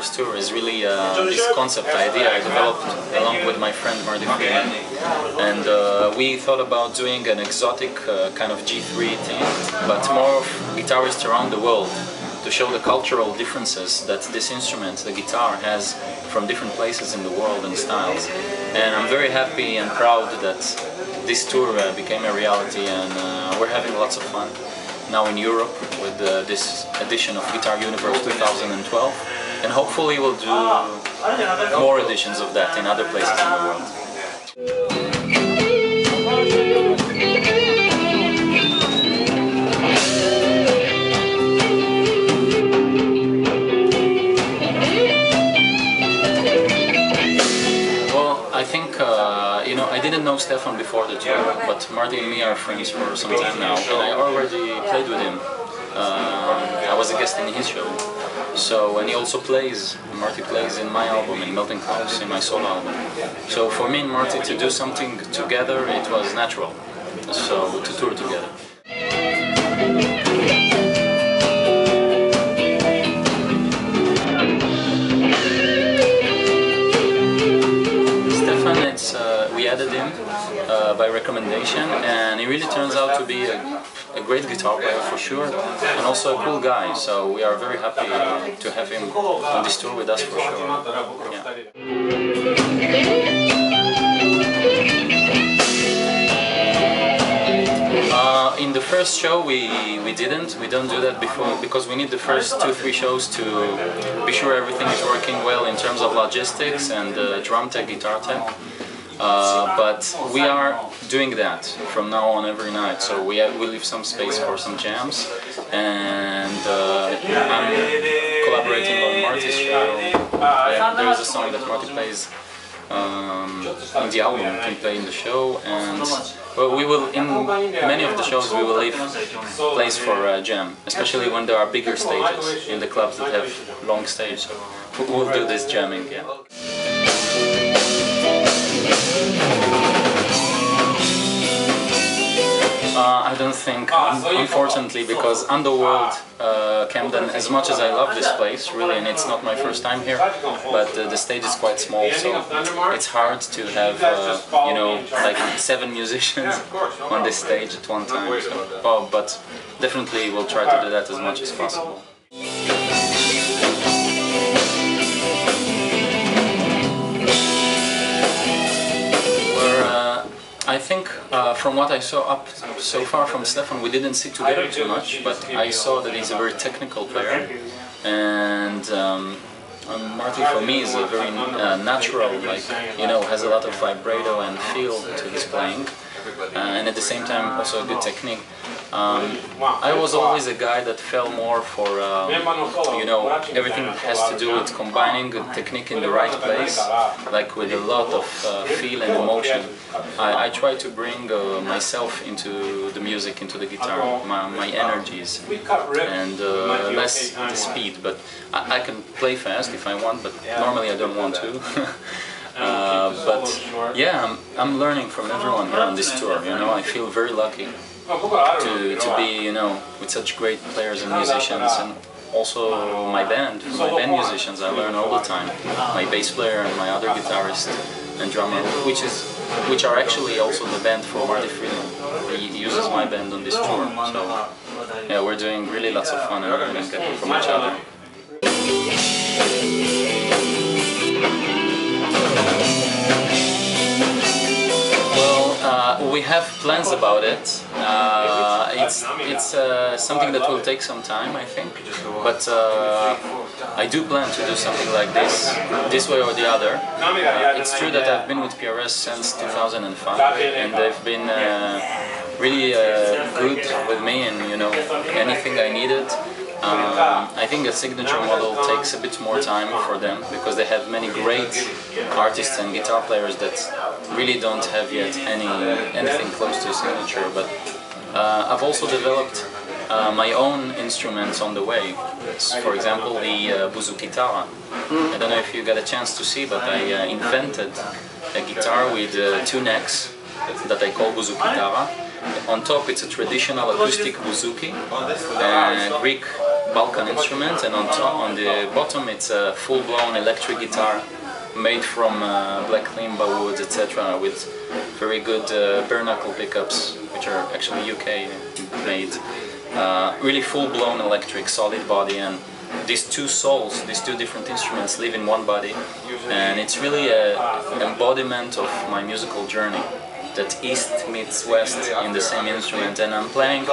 Universe tour is really this concept idea I developed along with my friend Marty Freeman, and we thought about doing an exotic kind of G3 theme, but more of guitarists around the world, to show the cultural differences that this instrument, the guitar, has from different places in the world and styles. And I'm very happy and proud that this tour became a reality, and we're having lots of fun now in Europe with this edition of Guitar Universe 2012, and hopefully we'll do more editions of that in other places in the world. I think, you know, I didn't know Stefan before the tour, but Marty and me are friends for some time now, and I already played with him. I was a guest in his show, so, and he also plays, Marty plays in my album, in Melting Clouds, in my solo album. So for me and Marty to do something together, it was natural, so to tour together. We added him by recommendation, and he really turns out to be a great guitar player for sure, and also a cool guy, so we are very happy to have him on this tour with us for sure. In the first show we don't do that before, because we need the first 2-3 shows to be sure everything is working well in terms of logistics and drum tech, guitar tech. But we are doing that from now on every night, so we leave some space for some jams, and I'm collaborating on Marty's show. There is a song that Marty plays in the album, can play in the show, and well, we will, in many of the shows we will leave place for jam, especially when there are bigger stages in the clubs that have long stage, so we'll do this jamming, yeah. I don't think, unfortunately, because Underworld, Camden, as much as I love this place, really, and it's not my first time here, but the stage is quite small, so it's hard to have, you know, like 7 musicians on this stage at one time. So, but definitely we'll try to do that as much as possible. I think from what I saw up so far from Stefan, we didn't see together too much, but I saw that he's a very technical player, and Marty for me is a very natural, like, you know, has a lot of vibrato and feel to his playing, and at the same time also a good technique. I was always a guy that fell more for, you know, everything has to do with combining good technique in the right place, like with a lot of feel and emotion. I try to bring myself into the music, into the guitar, my energies, and less the speed, but I can play fast if I want, but normally I don't want to. But yeah, I'm learning from everyone here on this tour, you know, I feel very lucky to be, you know, with such great players and musicians, and also my band musicians, I learn all the time. My bass player and my other guitarist and drummer, which are actually also the band for Marty Freeman. He uses my band on this tour, so yeah, we're doing really lots of fun and learning from each other. We have plans about it. It's something that will take some time, I think, but I do plan to do something like this way or the other. It's true that I've been with PRS since 2005, and they've been really good with me, and, you know, anything I needed. I think a signature model takes a bit more time for them, because they have many great artists and guitar players that really don't have yet anything close to a signature. But I've also developed my own instruments on the way. For example, the buzukitara. I don't know if you got a chance to see, but I invented a guitar with 2 necks that I call buzukitara. On top it's a traditional acoustic bouzouki, Greek Balkan instrument, and on the bottom it's a full-blown electric guitar made from black limba woods, etc., with very good bare knuckle pickups, which are actually UK made. Really full-blown electric, solid body, and these two souls, these two different instruments live in one body, and it's really an embodiment of my musical journey, that East meets West in the same instrument. And I'm planning,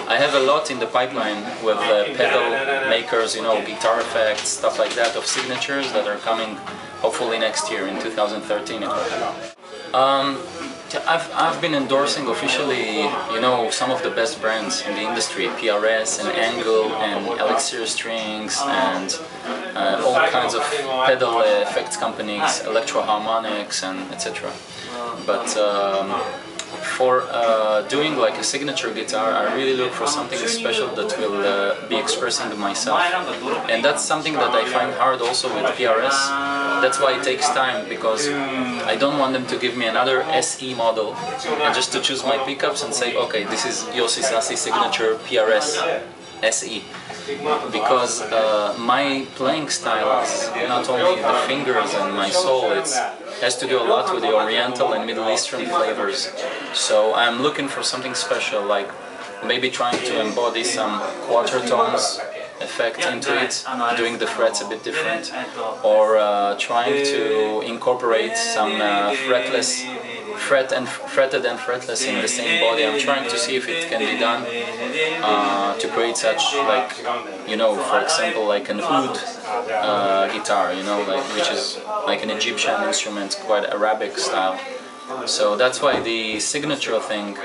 I have a lot in the pipeline with pedal makers, you know, guitar effects, stuff like that, of signatures that are coming hopefully next year in 2013. I've been endorsing officially, you know, some of the best brands in the industry, PRS and Angle and Elixir Strings and all kinds of pedal effects companies, Electro Harmonics and etc. But for doing like a signature guitar, I really look for something special that will be expressing myself, and that's something that I find hard also with PRS. That's why it takes time, because I don't want them to give me another SE model and just to choose my pickups and say, okay, this is Yossi Sassi signature PRS SE. Because my playing style is not only the fingers and my soul, it has to do a lot with the Oriental and Middle Eastern flavors. So I'm looking for something special, like maybe trying to embody some quarter tones effect into it, doing the frets a bit different, or trying to incorporate some fretted and fretless in the same body. I'm trying to see if it can be done to create such, like, you know, for example, like an oud guitar, you know, like, which is like an Egyptian instrument, quite Arabic style. So that's why the signature thing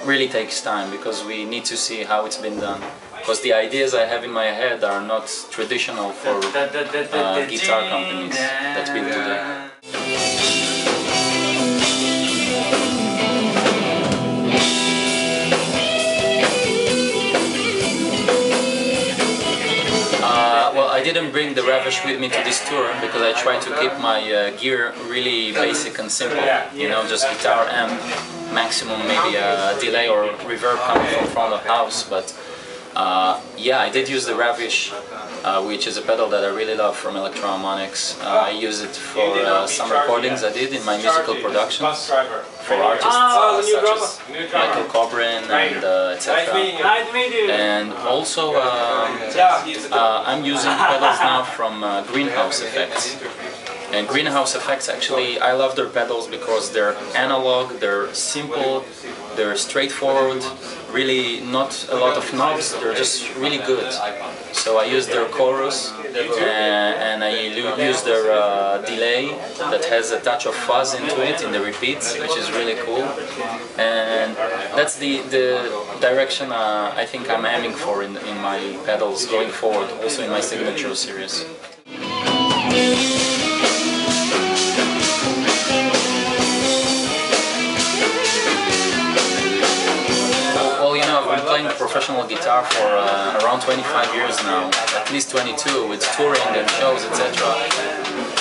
really takes time, because we need to see how it's been done. Because the ideas I have in my head are not traditional for guitar companies that build today. Well, I didn't bring the Ravish with me to this tour because I try to keep my gear really basic and simple. You know, just guitar, amp, maximum maybe a delay or reverb coming from front of house. But yeah, I did use the Ravish, which is a pedal that I really love from Electro Harmonics. I use it for some recordings I did in my musical productions for artists such as Michael Cobrin and etc. And also I'm using pedals now from Greenhouse Effects. And Greenhouse Effects, actually, I love their pedals because they're analog, they're simple, they're straightforward, really not a lot of knobs, they're just really good. So I use their chorus and I use their delay that has a touch of fuzz into it in the repeats, which is really cool. And that's the direction I think I'm aiming for in my pedals going forward, also in my signature series. I've been playing professional guitar for around 25 years now, at least 22, with touring and shows, etc.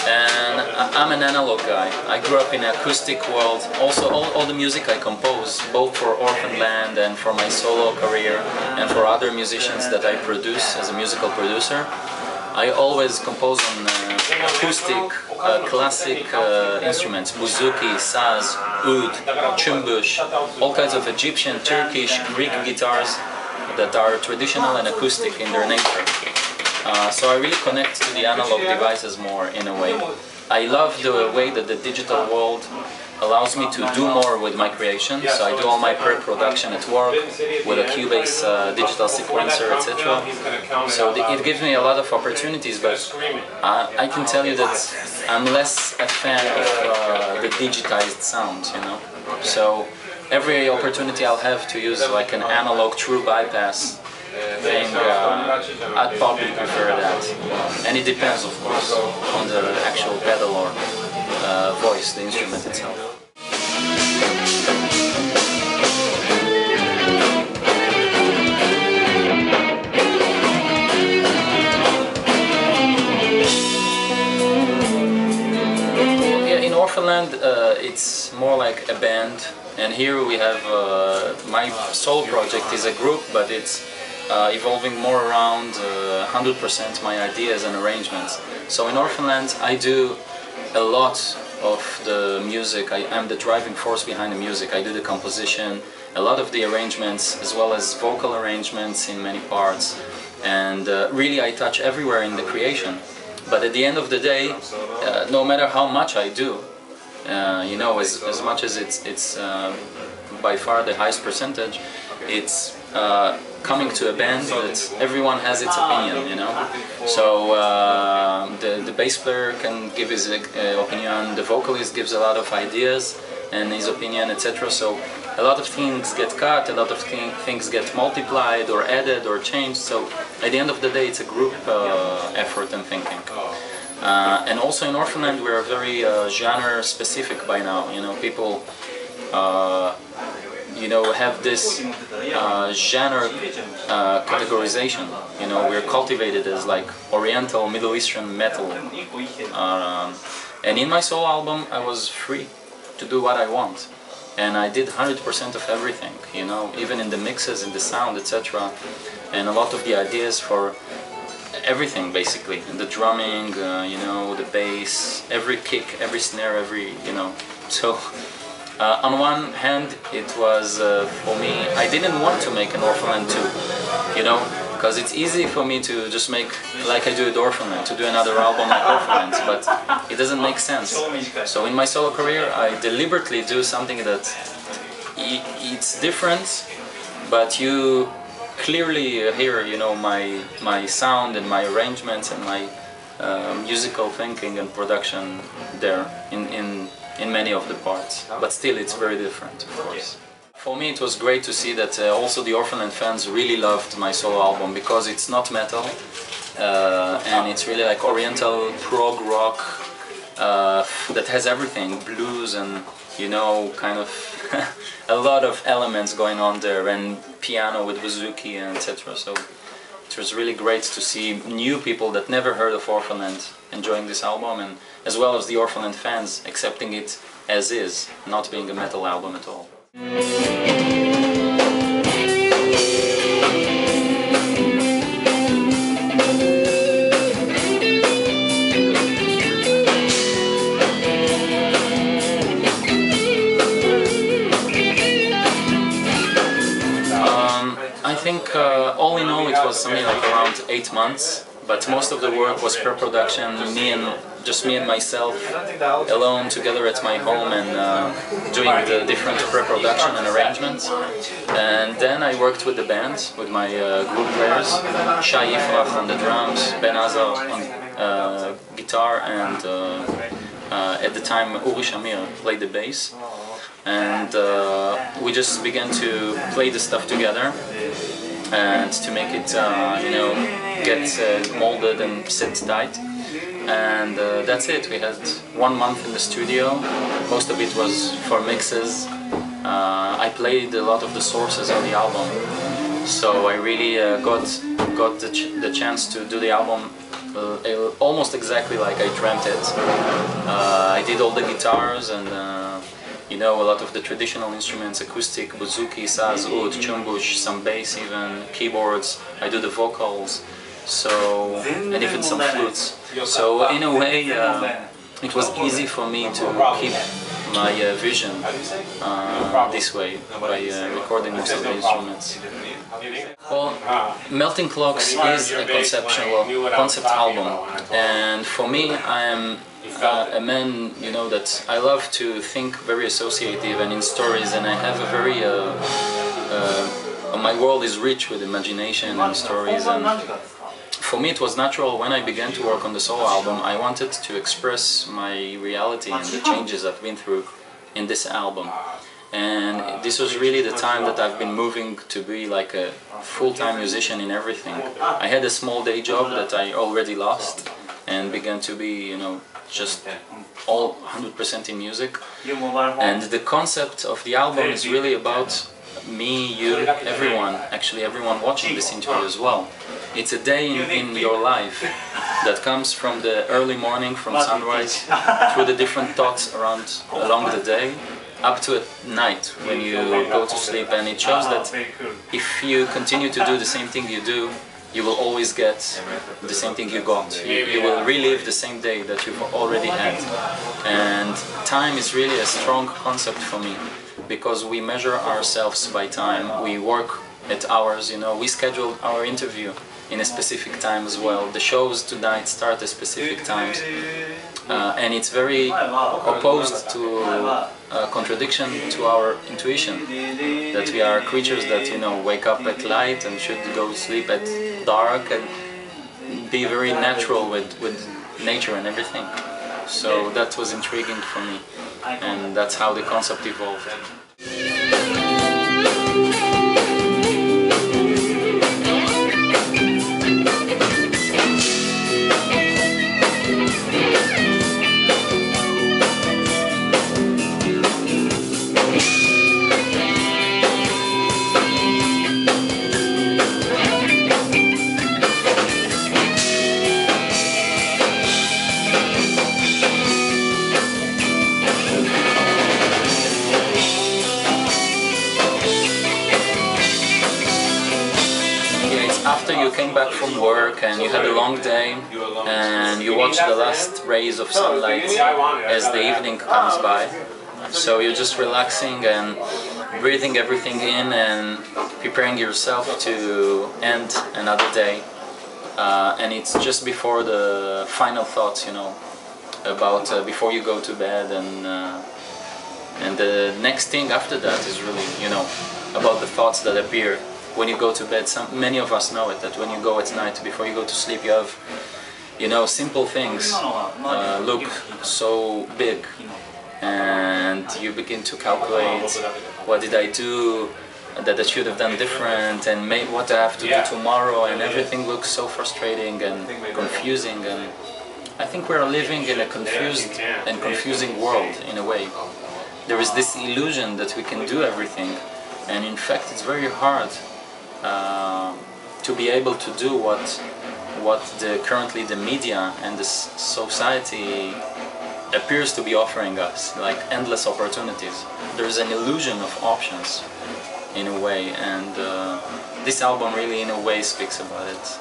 And I'm an analog guy. I grew up in an acoustic world. Also, all the music I compose, both for Orphan Land and for my solo career, and for other musicians that I produce as a musical producer, I always compose on acoustic, classic instruments, bouzouki, saz, oud, chumbush, all kinds of Egyptian, Turkish, Greek guitars that are traditional and acoustic in their nature. So I really connect to the analog devices more in a way. I love the way that the digital world allows me to do more with my creation, so I do all my pre-production at work with a Cubase digital sequencer, etc. So it gives me a lot of opportunities, but I can tell you that I'm less a fan of the digitized sound, you know. So every opportunity I'll have to use like an analog true bypass thing, I'd probably prefer that. And it depends, of course, on the actual pedal or voice, the instrument itself. In Orphanland, it's more like a band, and here we have my solo project is a group, but it's evolving more around 100% my ideas and arrangements. So in Orphanland I do a lot of the music. I am the driving force behind the music. I do the composition, a lot of the arrangements, as well as vocal arrangements in many parts. And really I touch everywhere in the creation. But at the end of the day, no matter how much I do, you know, as much as it's by far the highest percentage, it's coming to a band that everyone has its opinion, you know. So the bass player can give his opinion, the vocalist gives a lot of ideas and his opinion, etc. So a lot of things get cut, a lot of things get multiplied or added or changed. So at the end of the day, it's a group effort and thinking. And also in Orphanland, we are very genre specific by now. You know, people you know, have this genre categorization. You know, we're cultivated as like Oriental, Middle Eastern metal. And in my solo album, I was free to do what I want. And I did 100% of everything, you know, even in the mixes, in the sound, etc. And a lot of the ideas for everything, basically. The drumming, you know, the bass, every kick, every snare, every, you know. So, on one hand, it was, for me, I didn't want to make an Orphanland 2, you know, because it's easy for me to just make, like I do with Orphanland, to do another album like Orphanland, but it doesn't make sense. So in my solo career, I deliberately do something that it's different, but you clearly hear, you know, my sound and my arrangements and my musical thinking and production there in many of the parts. But still, it's very different, of course. For me, it was great to see that also the Orphanland fans really loved my solo album, because it's not metal and it's really like Oriental prog rock that has everything, blues and, you know, kind of a lot of elements going on there, and piano with bouzouki and etc. So it was really great to see new people that never heard of Orphanland enjoying this album, and as well as the Orphanland fans accepting it as is, not being a metal album at all. I think all in all it was something like around 8 months, but most of the work was pre-production, just me and myself alone together at my home and doing the different pre-production and arrangements. And then I worked with the band, with my group players, Shai Yifrach on the drums, Ben Azar on guitar, and at the time Uri Shamir played the bass. And we just began to play the stuff together and to make it, you know, get molded and sit tight. And that's it. We had 1 month in the studio. Most of it was for mixes. I played a lot of the sources on the album, so I really got the chance to do the album almost exactly like I dreamt it. I did all the guitars and you know, a lot of the traditional instruments, acoustic, bouzouki, saz, oud, chumbush, some bass even, keyboards. I do the vocals, so, and even some flutes. So in a way, it was easy for me to keep my vision this way, by recording most of the instruments. Well, Melting Clocks is a concept album, and for me, I am a man, you know, that I love to think very associative and in stories, and I have a very, my world is rich with imagination and stories, and for me it was natural when I began to work on the solo album. I wanted to express my reality and the changes I've been through in this album. And this was really the time that I've been moving to be like a full-time musician in everything. I had a small day job that I already lost and began to be, you know, just all 100% in music. And the concept of the album is really about me, you, everyone, actually everyone watching this interview as well. It's a day in your life that comes from the early morning, from sunrise, through the different thoughts along the day, up to at night when you go to sleep, and it shows that if you continue to do the same thing you do, you will always get the same thing you got. You will relive the same day that you've already had. And time is really a strong concept for me, because we measure ourselves by time. We work at hours, you know, we schedule our interview in a specific time as well. The shows tonight start at specific times. And it's very opposed to contradiction to our intuition, that we are creatures that, you know, wake up at light and should go sleep at dark and be very natural with nature and everything. So that was intriguing for me, and that's how the concept evolved. After you came back from work and you had a long day and you watch the last rays of sunlight as the evening comes by, so you're just relaxing and breathing everything in and preparing yourself to end another day, and it's just before the final thoughts, you know, about before you go to bed, and the next thing after that is really, you know, about the thoughts that appear when you go to bed. Many of us know it, that when you go at night, before you go to sleep, you have, you know, simple things look so big, and you begin to calculate, what did I do that I should have done different, and what I have to do tomorrow, and everything looks so frustrating and confusing. And I think we're living in a confused and confusing world in a way. There is this illusion that we can do everything, and in fact it's very hard to be able to do what currently the media and the society appears to be offering us, like endless opportunities. There is an illusion of options in a way, and this album really in a way speaks about it.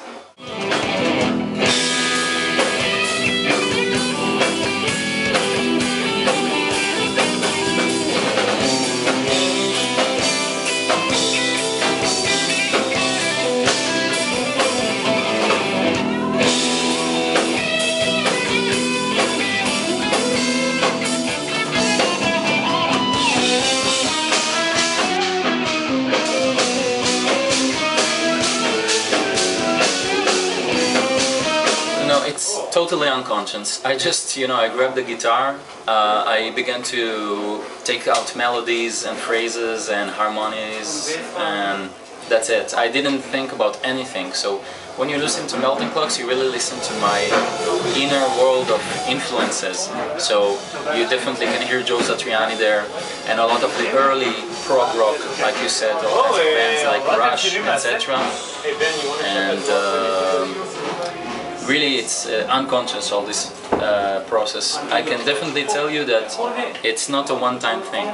It's totally unconscious. I just, you know, I grabbed the guitar, I began to take out melodies and phrases and harmonies, and that's it. I didn't think about anything. So when you listen to Melting Clocks, you really listen to my inner world of influences. So you definitely can hear Joe Satriani there, and a lot of the early prog rock, like you said, all kinds of bands like Rush, etc. And really it's unconscious, all this process. I can definitely tell you that it's not a one-time thing.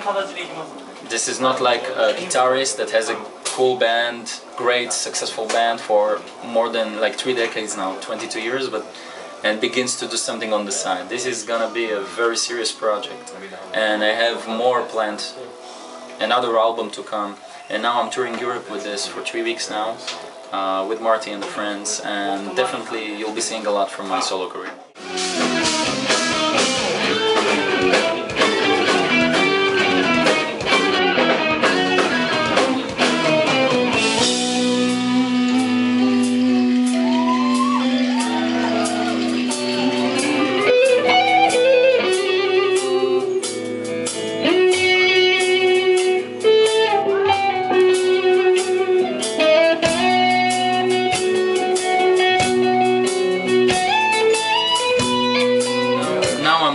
This is not like a guitarist that has a cool band, great successful band for more than like 3 decades now, 22 years, and begins to do something on the side. This is gonna be a very serious project, and I have more planned, another album to come, and now I'm touring Europe with this for 3 weeks now. With Marty and the friends, and definitely you'll be seeing a lot from my solo career.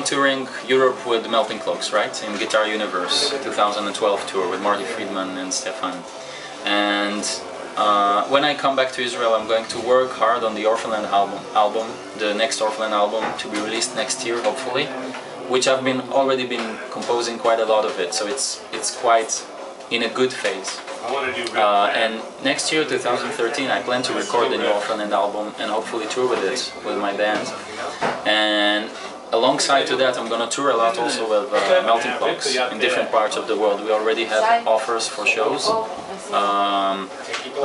Touring Europe with Melting Clocks, right? In Guitar Universe 2012 tour with Marty Friedman and Stefan. And when I come back to Israel, I'm going to work hard on the Orphanland album, the next Orphanland album to be released next year, hopefully, which I've already been composing quite a lot of it, so it's quite in a good phase. And next year, 2013, I plan to record the new Orphanland album and hopefully tour with it with my band. And alongside to that, I'm gonna tour a lot also with Melting Clocks in different parts of the world. We already have offers for shows.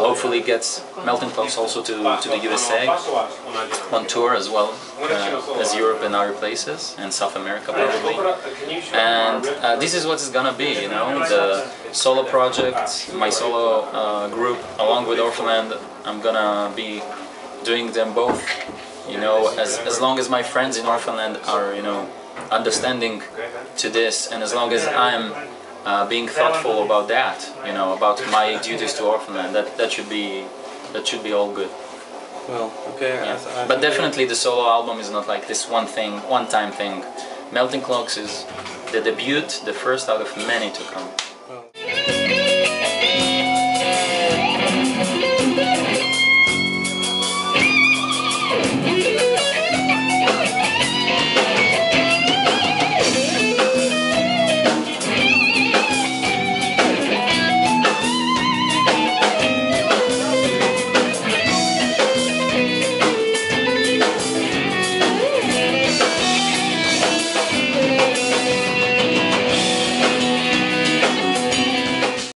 Hopefully get Melting Clocks also to the USA on tour as well as Europe and other places, and South America probably. And this is what it's gonna be, you know, the solo project, my solo group along with Orphanland. I'm gonna be doing them both, you know, as long as my friends in Orphanland are, you know, understanding to this, and as long as I'm being thoughtful about that, you know, about my duties to Orphanland, that should be all good. Well, okay. Yeah. But definitely the solo album is not like this one-time thing. Melting Clocks is the debut, the first out of many to come.